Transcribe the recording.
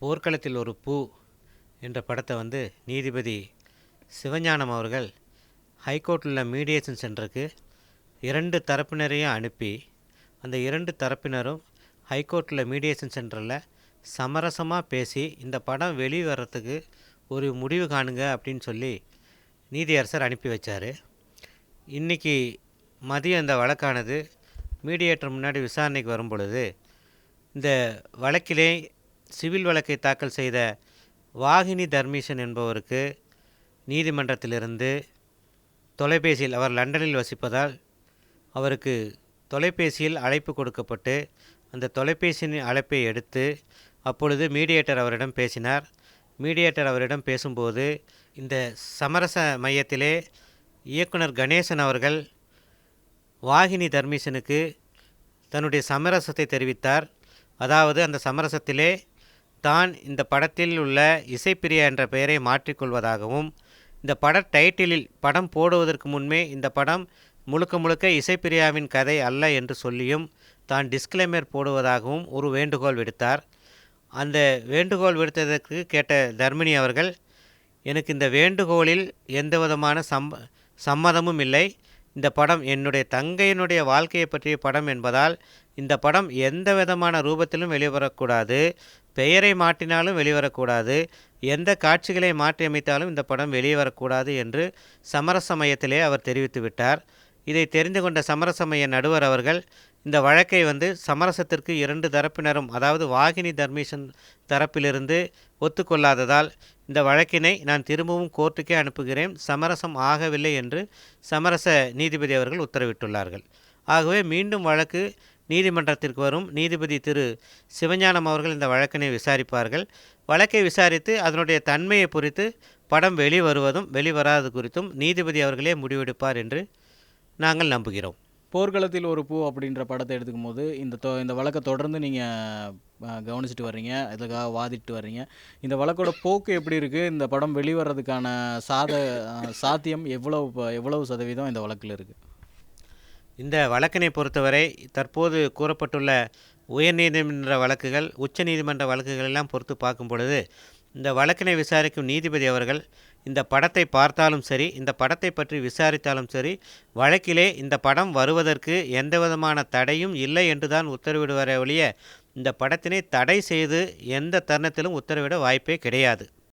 போர்க்களத்தில் ஒரு பூ என்ற படத்தை நீதிபதி சிவஞானம் அவர்கள் ஹைகோர்ட்டில் உள்ள மீடியேஷன் சென்டருக்கு 2 தரப்பினரையும் அனுப்பி அந்த 2 தரப்பினரும் ஹைகோர்ட்டில் மீடியேஷன் சென்டரில் சமரசமாக பேசி இந்த படம் வெளிவரத்துக்கு ஒரு முடிவு காணுங்க அப்படின்னு சொல்லி நீதியரசர் அனுப்பி வச்சார். இன்றைக்கி மதியம் இந்த வழக்கானது மீடியேட்டர் முன்னாடி விசாரணைக்கு வரும் பொழுது இந்த வழக்கிலே சிவில் வழக்கை தாக்கல் செய்த வாகினி தர்மீசன் என்பவருக்கு நீதிமன்றத்திலிருந்து தொலைபேசியில், அவர் லண்டனில் வசிப்பதால் அவருக்கு தொலைபேசியில் அழைப்பு கொடுக்கப்பட்டு அந்த தொலைபேசியின் அழைப்பை எடுத்து அப்பொழுது மீடியேட்டர் அவரிடம் பேசினார். மீடியேட்டர் அவரிடம் பேசும்போது இந்த சமரச மையத்திலே இயக்குனர் கணேசன் அவர்கள் வாகினி தர்மீசனுக்கு தன்னுடைய சமரசத்தை தெரிவித்தார். அதாவது அந்த சமரசத்திலே தான் இந்த படத்தில் உள்ள இசைப்பிரியா என்ற பெயரை மாற்றிக்கொள்வதாகவும், இந்த பட டைட்டிலில் படம் போடுவதற்கு முன்பே இந்த படம் முழுக்க முழுக்க இசைப்பிரியாவின் கதை அல்ல என்று சொல்லியும் தான் டிஸ்க்ளைமர் போடுவதாகவும் ஒரு வேண்டுகோள் விடுத்தார். அந்த வேண்டுகோள் விடுத்ததற்கு கேட்ட தர்மினி அவர்கள், எனக்கு இந்த வேண்டுகோளில் எந்த விதமான சம்மதமும் இல்லை. இந்த படம் என்னுடைய தங்கையினுடைய வாழ்க்கையை பற்றிய படம் என்பதால் இந்த படம் எந்த விதமான ரூபத்திலும் வெளிவரக்கூடாது, பெயரை மாற்றினாலும் வெளிவரக்கூடாது, எந்த காட்சிகளை மாற்றியமைத்தாலும் இந்த படம் வெளிவரக்கூடாது என்று சமரச மையத்திலே அவர் தெரிவித்து விட்டார். இதை தெரிந்து கொண்ட சமரச மைய நடுவர் அவர்கள் இந்த வழக்கை சமரசத்திற்கு 2 தரப்பினரும், அதாவது வாகினி தர்மீசன் தரப்பிலிருந்து ஒத்துக்கொள்ளாததால் இந்த வழக்கினை நான் திரும்பவும் கோர்ட்டுக்கே அனுப்புகிறேன், சமரசம் ஆகவில்லை என்று சமரச நீதிபதி அவர்கள் உத்தரவிட்டுள்ளார்கள். ஆகவே மீண்டும் வழக்கு நீதிமன்றத்திற்கு வரும். நீதிபதி திரு சிவஞானம் அவர்கள் இந்த வழக்கினை விசாரிப்பார்கள். வழக்கை விசாரித்து அதனுடைய தன்மையை பொறுத்து படம் வெளிவருவதும் வெளிவராது குறித்தும் நீதிபதி அவர்களே முடிவெடுப்பார் என்று நாங்கள் நம்புகிறோம். போர்க்களத்தில் ஒரு பூ அப்படின்ற படத்தை எடுத்துக்கும் போது இந்த வழக்கை தொடர்ந்து நீங்கள் கவனிச்சுட்டு வர்றீங்க, இதுக்காக வாதிட்டு வர்றீங்க. இந்த வழக்கோட போக்கு எப்படி இருக்குது? இந்த படம் வெளிவரதுக்கான சாத்தியம் எவ்வளவு சதவீதம் இந்த வழக்கில் இருக்குது? இந்த வழக்கினை பொறுத்தவரை தற்போது கூறப்பட்டுள்ள உயர்நீதிமன்ற வழக்குகள், உச்ச நீதிமன்ற வழக்குகள் எல்லாம் பொறுத்து பார்க்கும் பொழுது இந்த வழக்கினை விசாரிக்கும் நீதிபதி அவர்கள் இந்த படத்தை பார்த்தாலும் சரி, இந்த படத்தை பற்றி விசாரித்தாலும் சரி, வழக்கிலே இந்த படம் வருவதற்கு எந்த விதமான தடையும் இல்லை என்று தான் உத்தரவிடுவாரே ஒழிய இந்த படத்தினை தடை செய்து எந்த தருணத்திலும் உத்தரவிட வாய்ப்பே கிடையாது.